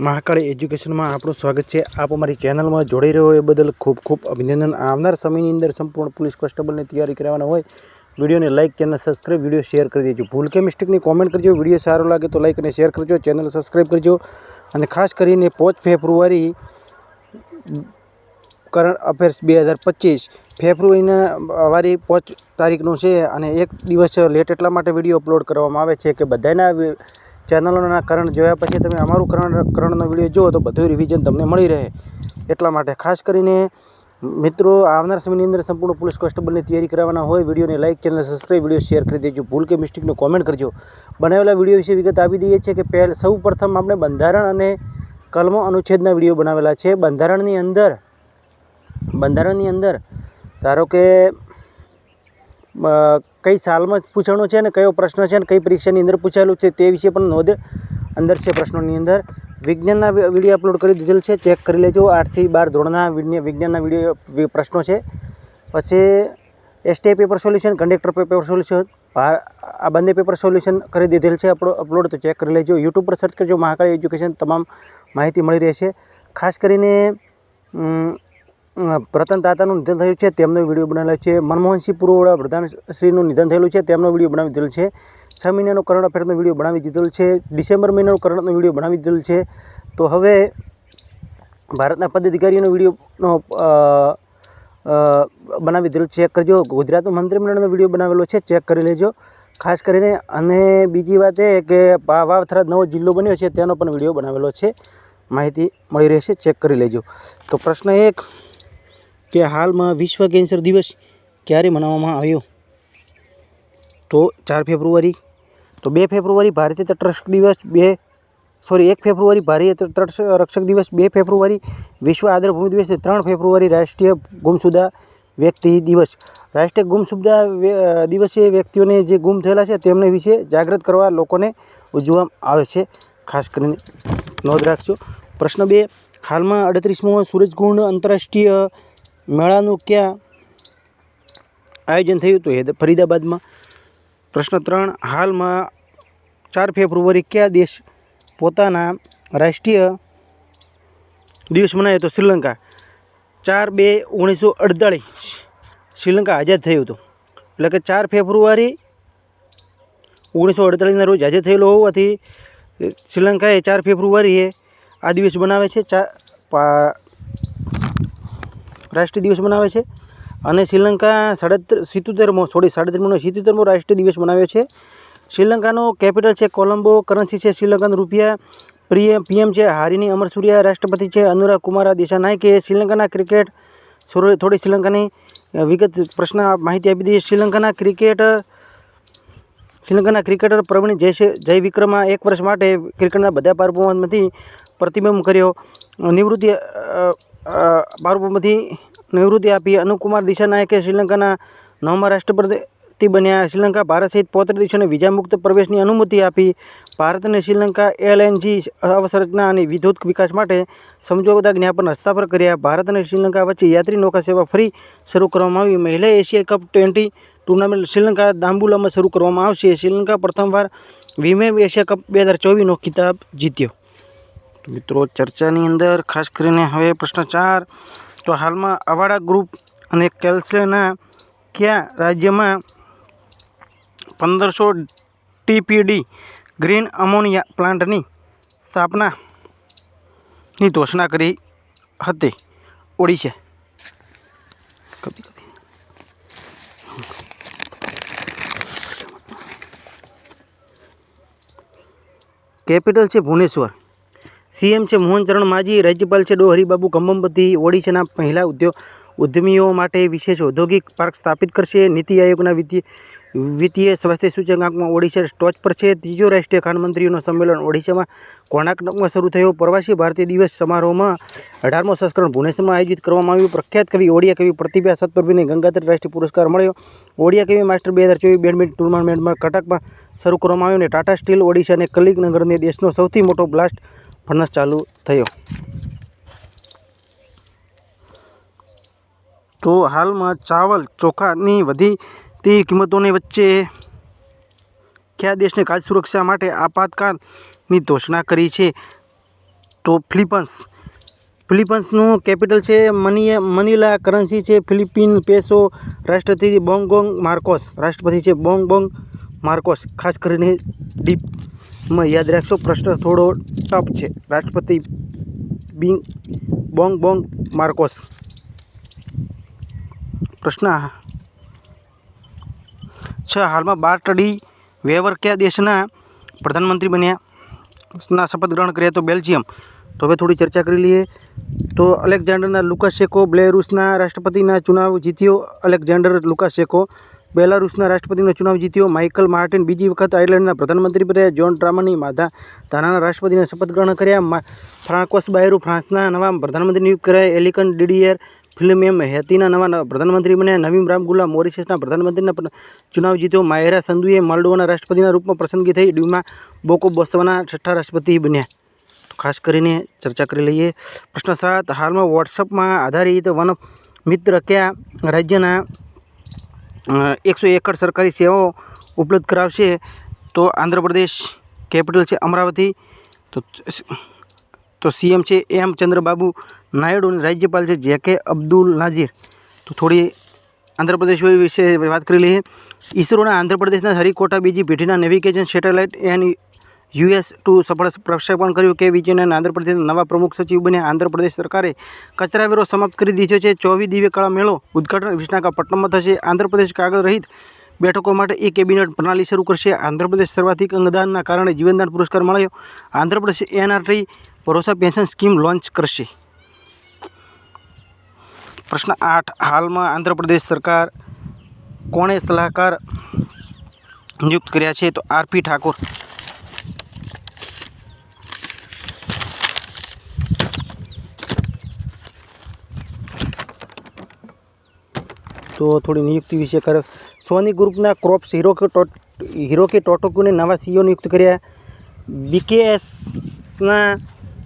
Mahakali education में आपनु स्वागत है। आप अमरी चेनल में जोड़ी रहो ए बदल खूब खूब अभिनंदन। आवनार समय अंदर संपूर्ण पुलिस कॉन्स्टेबल ने तैयारी करवाना होय वीडियो ने लाइक चैनल सब्सक्राइब वीडियो शेर कर दीजिए। भूल के मिस्टेक नहीं कॉमेंट करजो। वीडियो सारो लगे तो लाइक और शेर करजो, चैनल सब्सक्राइब करजो। और खास करीने 5 फेब्रुआरी करंट अफेर्स 2025 फेब्रुआरी वारी 5 तारीखનું છે અને એક દિવસ લેટ એટલા માટે વિડીયો અપલોડ કરવામાં આવે છે કે બધાના ચેનલોના કરંટ જોયા પછી તમે અમારું કરંટનો વિડીયો જુઓ તો બધું રિવિઝન તમને મળી રહે એટલા માટે ખાસ કરીને મિત્રો આવનાર સમયની અંદર સંપૂર્ણ પોલીસ કોન્સ્ટેબલની તૈયારી કરવાના હોય વિડીયોને like channel subscribe video share કરી દેજો। ભૂલ કે મિસ્ટેકનો કોમેન્ટ કરજો। બનાવેલા વિડીયો વિશે વિગત આપી દઈએ છીએ કે સૌ પ્રથમ આપણે બંધારણ અને કલમો અનુચ્છેદના વિડીયો બનાવેલા છે। બંધારણની અંદર ધારો કે कई साल में पूछाणु है कयो प्रश्न है कई परीक्षा अंदर पूछायेलू है ते विषय पण नोंध अंदर है। प्रश्नों अंदर विज्ञान विडियो अपलोड कर दीधेल है, चेक कर लेजो। 8 થી 12 धोरणना विज्ञान विडियो प्रश्नों है। पछी STI paper solution, conductor paper solution आ बंने पेपर सोल्यूशन कर दीधेल है अपलोड, तो चेक कर लेजो। यूट्यूब पर सर्च करजो महाकाली एज्युकेशन, तमाम माहिती मळी रहेशे। खास करीने रतन ताताનું નિધન થયું છે તેમનો વિડીયો બનાવેલો છે। મનમોહન સિંહ પૂર્વ વડાપ્રધાનશ્રીનું નિધન થયેલું છે તેમનો વિડીયો બનાવી દીધેલ છે। 6 મહિનાનો કરંટ અફેરનો વિડીયો બનાવી દીધેલ છે। ડિસેમ્બર મહિનાનો કરંટનો વિડીયો બનાવી દીધેલ છે। તો હવે ભારતના પદાધિકારીઓનો વિડીયોનો બનાવી દીધેલ ચેક કરજો। ગુજરાતનું મંત્રીમંડળનો વિડીયો બનાવેલો છે, ચેક કરી લેજો ખાસ કરીને। અને બીજી વાત એ કે વાવથરા નવો જિલ્લો બન્યો છે તેનો પણ વિડીયો બનાવેલો છે, માહિતી મળી રહેશે, ચેક કરી લેજો। તો પ્રશ્ન 1 કે हाल में विश्व कैंसर दिवस क्यारे मनाववामां आव्यो? तो 4 फेब्रुआरी। तो 2 फेब्रुआरी भारतीय तटरक्षक दिवस, 1 फेब्रुआरी भारतीय तटरक्षक दिवस, 2 फेब्रुआरी विश्व आर्द्रभूमि दिवस, 3 फेब्रुआरी राष्ट्रीय गुमशुदा व्यक्ति दिवस। राष्ट्रीय गुमशुदा दिवसे व्यक्तिओने जे गुम थयेला छे तेमने विषे जागृत करवा लोकोने उजववामां आवे छे, खास करीने नोंध राखजो। प्रश्न 2 हाल में 38मो सूरजकुंड आंतरराष्ट्रीय मेळाનું क्या आयोजन थयुं? तो फरीदाबाद में। प्रश्न 3 हाल में 4 फेब्रुआरी क्या देश पोताना राष्ट्रीय दिवस मनाव्यो? तो श्रीलंका। 4/2/1948 श्रीलंका आज़ाद थयुं हतुं, એટલે કે 4 फेब्रुआरी 1948 रोज आज़ाद थयेलो होवाथी श्रीलंकाए 4 फेब्रुआरीए आ दिवस बनावे छे, राष्ट्रीय दिवस मनावे छे। अने श्रीलंका 77मो राष्ट्रीय दिवस मनाव्यो छे। श्रीलंकानो केपिटल है कोलंबो, करन्सी है श्रीलंकन रुपया, पीएम है हारिनी अमरसूरिया, राष्ट्रपति है अनुराग कुमार दिशानायके। श्रीलंकाना क्रिकेट थोड़ी श्रीलंकानी विगत प्रश्न माहिती आपी दीए। श्रीलंकाना क्रिकेटर प्रवीण जयविक्रमा 1 वर्ष माटे क्रिकेटना बधा परफॉर्मन्समांथी प्रतिबंध कर्यो, निवृत्ति आपी। अनुकुमार दिशानायके श्रीलंकाना 9मा राष्ट्रपति बन्या। श्रीलंका भारत सहित 35 देशोने विजा मुक्त प्रवेशनी अनुमति आपी। भारत ने श्रीलंका LNG अवसंरचना और विद्युत विकास माटे समझौता ज्ञापन हस्ताक्षर कर्या। भारत और श्रीलंका वच्चे यात्री नौका सेवा फरी शरू करवामां आवी। महिला Asia cup T20 tournament Sri Lanka दाम्बुलामां शरू करवामां आवशे। श्रीलंका प्रथमवार वीमेन एशिया कप 2024 खिताब जीत्यो। तो मित्रों चर्चानी अंदर खास करीने हवे प्रश्न 4 तो हाल में अवाड़ा ग्रुप और कैल्सना क्या राज्य में 1500 TPD ग्रीन अमोनिया प्लांट की स्थापना की घोषणा करी हती? ओडिशा। कैपिटल है भुवनेश्वर। सीएम है मोहन चरण मांझी, राज्यपाल है डो हरिबाबू कंबंपति। ओडिशाना पहला उद्यमीओ माटे विशेष औद्योगिक पार्क स्थापित करशे। नीति आयोगना वित्तीय स्वास्थ्य सूचकांक में ओडिशा टॉच पर है। तीजो राष्ट्रीय खाण मंत्रीओनो सम्मेलन ओडिशा में कोणार्क में शुरू थयो। प्रवासी भारतीय दिवस समारोह में 18मो संस्करण भुवनेश्वर में आयोजित करवामां आव्युं। प्रख्यात कवि ओडिया कवि प्रतिभा सत्प्रभुने गंगाधर राष्ट्रीय पुरस्कार मळ्यो। ओडिया कवि मास्टर 2024 बेडमिंटन टूर्नामेंट में कटक में शुरू करवामां आव्यो। टाटा स्टील ओडिशा ने कलिंग नगर ने देशनो सौथी मोटो ब्लास्ट फर्नस चालू थयो। तो हाल में चावल चोखानी वधती किंमतों वच्चे क्या देश ने खाद्य सुरक्षा माटे आपातकालनी घोषणा करी छे? તો ફિલિપીન્સનું કેપિટલ છે મનીલા, કરન્સી છે ફિલિપિન પેસો, રાષ્ટ્રપતિ બોંગબોંગ માર્કોસ, ખાસ કરીને ડીપમાં યાદ રાખશો, પ્રશ્ન થોડો ટફ છે. રાષ્ટ્રપતિ બોંગબોંગ માર્કોસ. પ્રશ્ન 6. હાલમાં બાર્ટ ડી વેવર કયા દેશના પ્રધાનમંત્રી બન્યા ના શપથ ગ્રહણ કર્યા? તો બેલ્જિયમ. તો હવે થોડી ચર્ચા કરી લઈએ. તો અલેક્ઝાન્ડર લુકાશેન્કો બેલારુસના રાષ્ટ્રપતિના ચુનાવ જીત્યો. બેલારુસના રાષ્ટ્રપતિનો ચુનાવ જીત્યો. માઇકલ માર્ટિન બીજી વખત આયર્લેન્ડના પ્રધાનમંત્રી બન્યા. જોન ડ્રામની ધાનાના રાષ્ટ્રપતિના શપથ ગ્રહણ કર્યા. ફ્રાન્કોસ બાયરુ ફ્રાન્સના નવા પ્રધાનમંત્રી નિયુક્ત કર્યા. એલિકન ડિડિયર ફિલ્મેમ હેતીના નવા પ્રધાનમંત્રી બન્યા. નવીમ રામગુલા મોરિશસના પ્રધાનમંત્રીના ચુનાવ જીત્યો. માયરા સંધુએ મોલ્ડોવાના રાષ્ટ્રપતિના રૂપમાં પસંદગી થઈ. ડ્યુમા બોકો બોત્સવાના 6ઠ્ઠા રાષ્ટ્રપતિ બન્યા. તો ખાસ કરીને ચર્ચા કરી લઈએ. પ્રશ્ન 7. હાલમાં વોટ્સઅપમાં આધારિત વન મિત્ર કયા રાજ્યના 100 એકર સરકારી સેવાઓ ઉપલબ્ધ કરાવશે? તો આંધ્રપ્રદેશ. કેપિટલ છે અમરાવતી. તો સીએમ છે એમ ચંદ્રબાબુ નાયડુ અને રાજ્યપાલ છે જેકે અબ્દુલ નાઝીર. તો થોડી આંધ્રપ્રદેશ વિશે વાત કરી લઈએ. ઇસરોના આંધ્રપ્રદેશના હરિકોટા બીજી પેઢીના નેવિગેશન સેટેલાઇટ US-2 સફળ પ્રક્ષેપણ કર્યું. કે વિજયન આંધ્રપ્રદેશના નવા પ્રમુખ સચિવ બન્યા. આંધ્રપ્રદેશ સરકારે કચરાવેરો સમાપ્ત કરી દીધો છે. 24 દિવ્ય કળા મેળો ઉદ્ઘાટન વિશાખાપટ્ટનમમાં થશે. આંધ્રપ્રદેશ કાગળ રહિત બેઠકો માટે કેબિનેટ પ્રણાલી શરૂ કરશે. આંધ્રપ્રદેશ સર્વાધિક અંગદાનના કારણે જીવનદાન પુરસ્કાર મળ્યો. Andhra Pradesh NRT Bharosa pension scheme launch કરશે. પ્રશ્ન 8. હાલમાં આંધ્રપ્રદેશ સરકાર કોણે સલાહકાર નિયુક્ત કર્યા છે? તો RP ઠાકોર. તો થોડી નિયુક્તિ વિશે કરે. સોની ગ્રુપના ક્રોપ્સ હિરોકી ટોટોકુને નવા CEO નિયુક્ત કર્યા. BKSના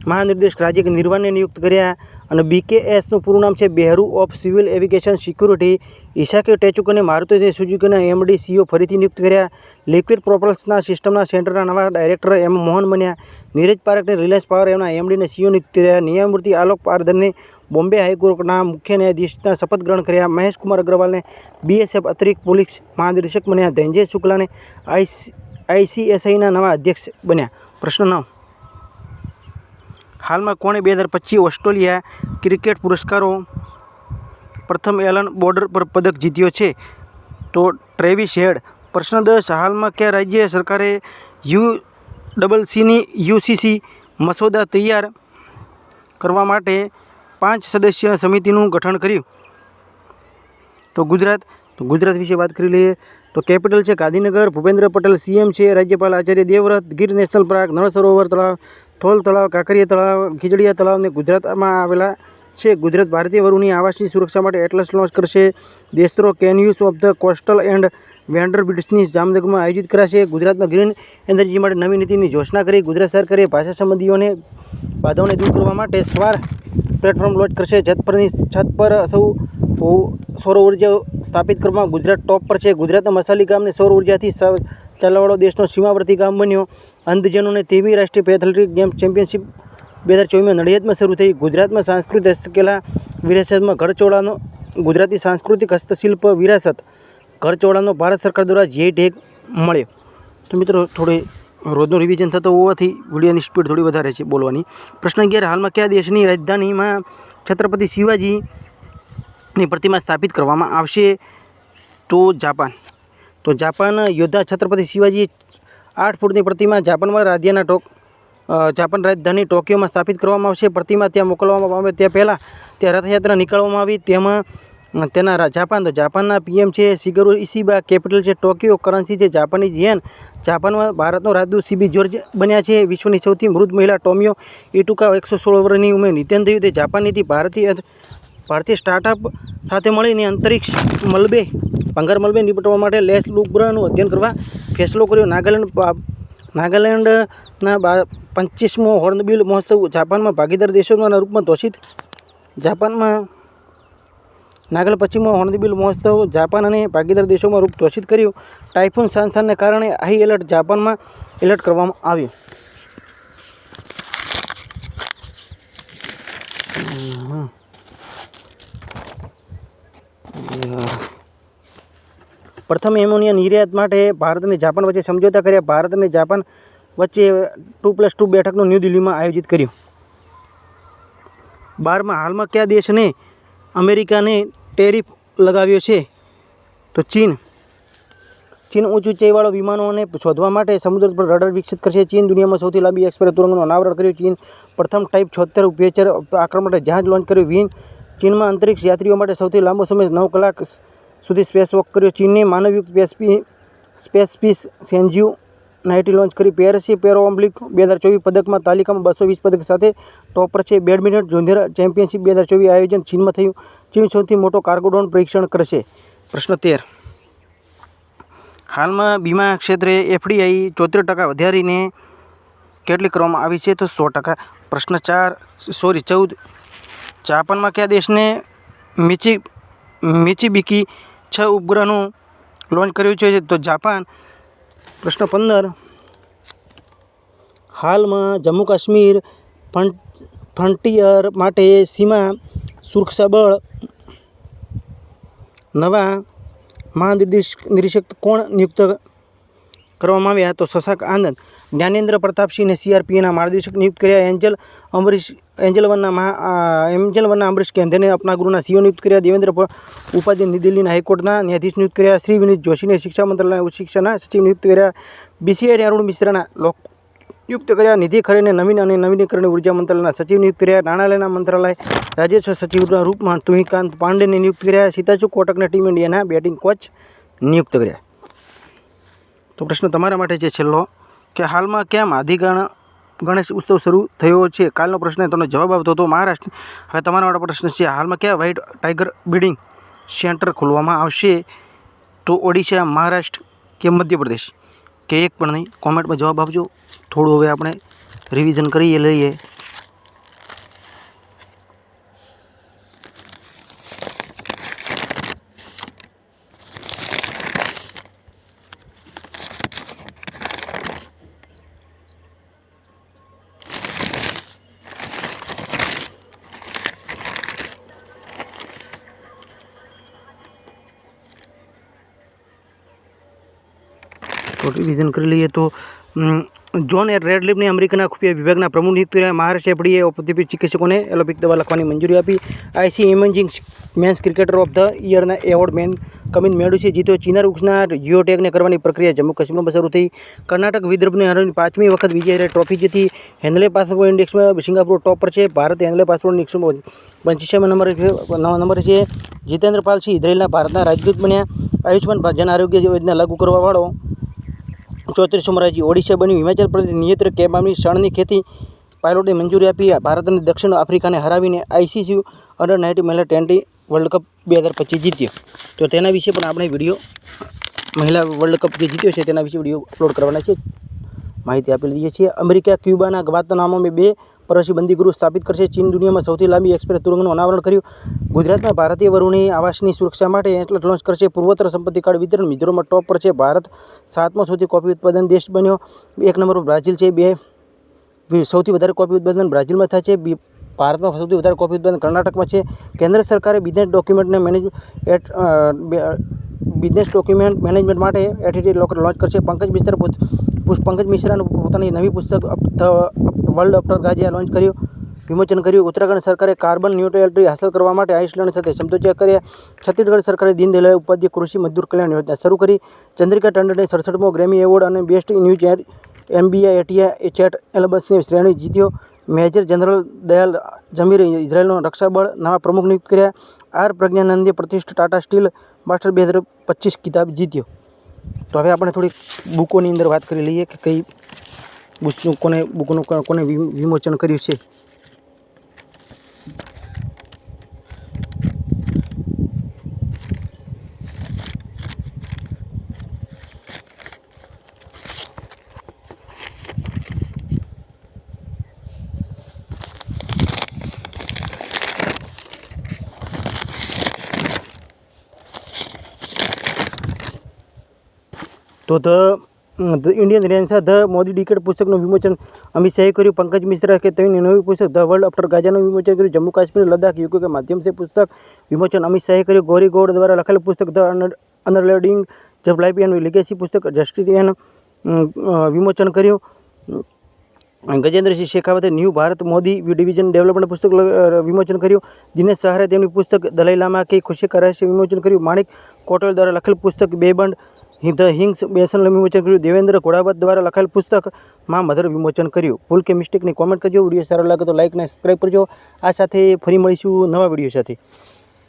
મહાનિર્દેશક રાજીવ નિર્વાણને નિયુક્ત કર્યા. અને BKSનું પૂરું નામ છે bureau of civil aviation security. ઇશાકી ટેચુકને મારુતિ સુઝુકીના MD CEO ફરીથી નિયુક્ત કર્યા. લિક્વિડ પ્રોપલ્સના સિસ્ટમના સેન્ટરના નવા ડાયરેક્ટર મોહન બન્યા. નીરજ પારેખને રિલાયન્સ પાવર એમના MDને CEO નિયુક્ત કર્યા. ન્યાયમૂર્તિ આલોક પારધરને બોમ્બે હાઈકોર્ટના મુખ્ય ન્યાયાધીશના શપથ ગ્રહણ કર્યા. મહેશ કુમાર અગ્રવાલને BSF અતિરિક્ત પોલીસ મહાનિર્દેશક બન્યા. ધનંજય શુક્લાને ICSIના નવા અધ્યક્ષ બન્યા. પ્રશ્ન 9. હાલમાં કોણે 2025 ઓસ્ટ્રેલિયા ક્રિકેટ પુરસ્કારો પ્રથમ એલન બોર્ડર પર પદક જીત્યો છે? તો ટ્રેવિસ હેડ. પ્રશ્ન 10. હાલમાં કયા રાજ્ય સરકારે UCC મસૂદા તૈયાર કરવા માટે 5 સદસ્ય સમિતિનું ગઠન કર્યું? તો ગુજરાત. તો ગુજરાત વિશે વાત કરી લઈએ. તો કેપિટલ છે ગાંધીનગર. ભૂપેન્દ્ર પટેલ CM છે. રાજ્યપાલ આચાર્ય દેવવ્રત. ગીર નેશનલ પાર્ક, નળ સરોવર તળાવ, થોલ તળાવ, કાંકરિયા તળાવ, ખીજડીયા તળાવને ગુજરાતમાં આવેલા છે. ગુજરાત ભારતીય વરુની આવાસની સુરક્ષા માટે એટલસ લોન્ચ કરશે. દેશદ્રોહ કેન્યુસ ઓફ ધ કોસ્ટલ એન્ડ વેન્ડરબિલ્ટ્સની જામનગરમાં આયોજિત કરાશે. ગુજરાતમાં ગ્રીન એનર્જી માટે નવી નીતિની ઘોષણા કરી. ગુજરાત સરકારે ભાષા સંબંધીઓને બાધાઓને દૂર કરવા માટે સ્વાર પ્લેટફોર્મ લોન્ચ કરશે. જતપરની છત પર સૌર ઉર્જા સ્થાપિત કરવામાં ગુજરાત ટોપ પર છે. ગુજરાતના મસાલી ગામને સૌર ઉર્જાથી ચાલવાવાળો દેશનો સીમાવર્તી ગામ બન્યો. અંધજનોને 13મી રાષ્ટ્રીય એથ્લેટિક ગેમ્સ ચેમ્પિયનશિપ 2024માં નડિયાદમાં શરૂ થઈ. ગુજરાતમાં સાંસ્કૃતિક હસ્તકલા વિરાસતમાં ઘરચોળાનો ગુજરાતી સાંસ્કૃતિક હસ્તશિલ્પ વિરાસત ઘરચોળાનો ભારત સરકાર દ્વારા GI ટેગ મળ્યો. તો મિત્રો થોડી રોજનું રિવિઝન થતો હોવાથી વિડીયોની સ્પીડ થોડી વધારે છે બોલવાની. પ્રશ્ન 11. હાલમાં કયા દેશની રાજધાનીમાં છત્રપતિ શિવાજીની પ્રતિમા સ્થાપિત કરવામાં આવશે? તો જાપાન. તો જાપાન યોદ્ધા છત્રપતિ શિવાજી 8 ફૂટની પ્રતિમા જાપાન રાજધાની ટોક્યોમાં સ્થાપિત કરવામાં આવશે. પ્રતિમા ત્યાં મોકલવામાં આવે તે પહેલાં ત્યાં રથયાત્રા નીકળવામાં આવી. તેમાં તેના જાપાનના PM છે શિગેરુ ઇશિબા. કેપિટલ છે ટોક્યો. કરન્સી છે જાપાનીઝ યેન. જાપાનમાં ભારતનો રાજદૂત CB જ્યોર્જ બન્યા છે. વિશ્વની સૌથી વૃદ્ધ મહિલા ટોમિયો ઇટુકા 116 વર્ષની ઉંમરે નિધન થયું. તે જાપાનીથી ભારતીય સ્ટાર્ટઅપ સાથે મળીને અંતરિક્ષ ભંગાર મલબે નિપટવા માટે લેસ ઉપગ્રહનું અધ્યયન કરવા ફેસલો કર્યો. નાગાલેન્ડના 25મો હોર્નબિલ મહોત્સવ જાપાનમાં ભાગીદાર દેશોના રૂપમાં ઘોષિત. નાગાલેન્ડ 25મો હોર્નબિલ મહોત્સવ જાપાન અને ભાગીદાર દેશોમાં રૂપ ઘોષિત કર્યું. ટાઇફૂન સાન્સાનને કારણે હાઈ એલર્ટ જાપાનમાં એલર્ટ કરવામાં આવ્યું. પ્રથમ એમોનિયા નિર્યાત માટે ભારત અને જાપાન વચ્ચે સમજોતા કર્યા. ભારત અને જાપાન વચ્ચે 2+2 બેઠકનું ન્યૂ દિલ્હીમાં આયોજિત કર્યું. 12માં હાલમાં કયા દેશને અમેરિકાને ટેરિફ લગાવ્યો છે? તો ચીન. ચીન ઉચ્ચ ઊંચાઈવાળા વિમાનોને શોધવા માટે સમુદ્ર પર રડાર વિકસિત કરશે. ચીન દુનિયામાં સૌથી લાંબી એક્સપ્રેસ સુરંગનું અનાવરણ કર્યું. ચીન પ્રથમ ટાઇપ 76 ઉભયચર આક્રમણ માટે જહાજ લોન્ચ કર્યું. ચીનમાં અંતરિક્ષ યાત્રીઓ માટે સૌથી લાંબો સમય 9 કલાક સુધી સ્પેસ વોક કર્યો. ચીનને માનવયુક્ત સ્પેસપીસ સેન્જ્યુ 90 લોન્ચ કરી. પેરિસ પેરાઓલિમ્પિક 2024 પદકમાં તાલિકામાં 220 પદક સાથે ટોપ પર છે. બેડમિન્ટન જુનિયર ચેમ્પિયનશિપ 2024 આયોજન ચીનમાં થયું. ચીન સૌથી મોટો કાર્ગો ડ્રોન પરીક્ષણ કરશે. પ્રશ્ન 13. હાલમાં બીમા ક્ષેત્રે એફડીઆઈ 74% વધારીને કેટલી કરવામાં આવી છે? તો 100%. પ્રશ્ન 14. જાપાનમાં કયા દેશને મિત્સુબિશી 6 ઉપગ્રહનું લોન્ચ કર્યું છે? તો જાપાન. પ્રશ્ન 15. હાલમાં જમ્મુ કાશ્મીર ફ્રન્ટિયર માટે સીમા સુરક્ષા બળ નવા મહાનિરીક્ષક કોણ નિયુક્ત કરવામાં આવ્યા? તો શશાંક આનંદ. જ્ઞાનેન્દ્ર પ્રતાપસિંહને સીઆરપીએફના મહાનિરીક્ષક નિયુક્ત કર્યા. એન્જલ વનના અમરીશ કેન્દ્રને અપના ગૃહના સીઓ નિયુક્ત કર્યા. દેવેન્દ્ર ઉપાધ્યાય દિલ્હીના હાઈકોર્ટના ન્યાયાધીશ નિયુક્ત કર્યા. શ્રી વિનીત જોશીને શિક્ષા મંત્રાલયના ઉચ્ચ શિક્ષણના સચિવ નિયુક્ત કર્યા. બીસીઆઈને અરુણ મિશ્રાના નિયુક્ત કર્યા. નિધિ ખરેને નવીન અને નવીનીકરણીય ઉર્જા મંત્રાલયના સચિવ નિયુક્ત કર્યા. નાણાલયના મંત્રાલય રાજ્ય સચિવના રૂપમાં તુહિકાંત પાંડેને નિયુક્ત કર્યા. સીતાચુ કોટકને ટીમ ઇન્ડિયાના બેટિંગ કોચ નિયુક્ત કર્યા. તો પ્રશ્ન તમારા માટે છે છેલ્લો કે હાલમાં ક્યાં આદિગણ ગણેશ ઉત્સવ શરૂ થયો છે? કાલનો પ્રશ્ન તમને જવાબ આવતો હતો મહારાષ્ટ્ર. હવે તમારા માટે પ્રશ્ન છે હાલમાં ક્યાં વ્હાઇટ ટાઈગર બ્રીડિંગ સેન્ટર ખોલવામાં આવશે? તો ઓડિશા, મહારાષ્ટ્ર કે મધ્યપ્રદેશ કે એક પણ નહીં. કોમેન્ટમાં જવાબ આપજો. થોડું હવે આપણે રિવિઝન કરીએ લઈએ. રિવિઝન કરી લઈએ તો જોન રેડક્લિફને અમેરિકાના ખુફિયા વિભાગના પ્રમુખ નિયુક્ત કર્યા. મહારાષ્ટ્ર એફડીએ ઓર્થોપેડિક ચિકિત્સકોને એલોપેથિક દવા લખવાની મંજૂરી આપી. ICC emerging men's cricketer of the યરના એવોર્ડ કમિન મેળવ્યું છે. જીતો. ચીના વૃક્ષના જીઓટેગને કરવાની પ્રક્રિયા જમ્મુ કાશ્મીરમાં શરૂ થઈ. કર્ણાટક વિદર્ભને હરાવીને 5મી વખત વિજય ટ્રોફી જીતી. હેન્ડલે પાસપોર્ટ ઇન્ડેક્સમાં સિંગાપુર ટોપ પર છે. ભારત હેન્ડલે પાસપોર્ટ ઇન્ડેક્સમાં 85મા નંબરે છે. જીતેન્દ્ર પાલ સિંહ ઇઝરાયેલના ભારતના રાજદૂત બન્યા. આયુષ્માન જન આરોગ્ય યોજના લાગુ કરવાવાળો 34મો રાજ્ય ઓડિશા બન્યું. હિમાચલ પ્રદેશ નિયંત્રક કેબાની શણની ખેતી પાયલોટને મંજૂરી આપી. ભારત અને દક્ષિણ આફ્રિકાને હરાવીને આઈસીસી અંડર-19 મહિલા ટી20 વર્લ્ડ કપ 2025 જીત્યો. તો તેના વિશે પણ આપણે વિડીયો મહિલા વર્લ્ડ કપ જે જીત્યો છે તેના વિશે વિડીયો અપલોડ કરવાના છે. માહિતી આપી દઈએ છીએ. અમેરિકા ક્યુબાના ગ્વાતાનામોમાં 2 પ્રવાસી બંદીગૃહ સ્થાપિત કરશે. ચીન દુનિયામાં સૌથી લાંબી એક્સપ્રેસ સુરંગનું અનાવરણ કર્યું. ગુજરાતમાં ભારતીય વરુણી આવાસની સુરક્ષા માટે એટલસ લોન્ચ કરશે. પૂર્વોત્તર સંપત્તિ કાર્ડ વિતરણ મિઝોરમમાં ટોપ પર છે. ભારત 7મો સૌથી કોફી ઉત્પાદન દેશ બન્યો. 1 નંબર પર બ્રાઝિલ છે. સૌથી વધારે કોફી ઉત્પાદન બ્રાઝિલમાં થાય છે. ભારતમાં સૌથી વધારે કોફી ઉત્પાદન કર્ણાટકમાં છે. કેન્દ્ર સરકારે બિઝનેસ ડોક્યુમેન્ટ મેનેજમેન્ટ માટે એટીટી લોકર લોન્ચ કરશે. પંકજ મિશ્રાનું પોતાની નવી પુસ્તક વર્લ્ડ અફ્ટર ગાઝિયા લોન્ચ કર્યું, વિમોચન કર્યું. ઉત્તરાખંડ સરકારે કાર્બન ન્યુટ્રલિટી હાંસલ કરવા માટે આઇસલેન્ડ સાથે સમજૂતી કર્યા. છત્તીસગઢ સરકારે દીનદયાળ ઉપાધ્યાય કૃષિ મજદૂર કલ્યાણ યોજના શરૂ કરી. ચંદ્રિકા ટંડને 67મો ગ્રેમી એવોર્ડ અને બેસ્ટ ન્યૂઝ એમબીઆઈ એટીઆઈ ચેટ એલ્બસની શ્રેણી જીત્યો. મેજર જનરલ દયાલ જમીરે ઇઝરાયેલનો રક્ષાબળ નવા પ્રમુખ નિયુક્ત કર્યા. આર પ્રજ્ઞાનંદે પ્રતિષ્ઠિત ટાટા સ્ટીલ માસ્ટર 2025 ખિતાબ જીત્યો. તો હવે આપણે થોડીક બુકોની અંદર વાત કરી લઈએ કે કઈ બુકનું કોને વિમોચન કર્યું છે. તો the Indian renaissance the Modi decade પુસ્તકનું વિમોચન અમિત શાહે કર્યું. પંકજ મિશ્રા કે તેની નવી પુસ્તક ધ વર્લ્ડ આફ્ટર ગાઝાનું વિમોચન કર્યું. જમ્મુ કાશ્મીર લદ્દાખ યુકે કે માધ્યમ સે પુસ્તક વિમોચન અમિત શાહે કર્યું. ગૌરી ગૌડ દ્વારા લખેલું પુસ્તક the unravelling the life and legacy પુસ્તક જસ્ટિયન વિમોચન કર્યું. ગજેન્દ્રસિંહ શેખાવતે new Bharat Modi division development પુસ્તક વિમોચન કર્યું. દિનેશ સહારે તેમની પુસ્તક દલાઈ લામા કે ખુશી કા રહસ્ય વિમોચન કર્યું. માણિક કોટલ દ્વારા લખેલ પુસ્તક બેબંડ ધ હિંગ્સ બેસન વિમોચન કર્યું. દેવેન્દ્ર ઘોડાવત દ્વારા લખેલ પુસ્તક માં મધર વિમોચન કર્યું. ભૂલ કે મિસ્ટેકની કોમેન્ટ કરજો. વિડીયો સારો લાગે તો લાઇક અને સબસ્ક્રાઈબ કરજો. આ સાથે ફરી મળીશું નવા વિડીયો સાથે.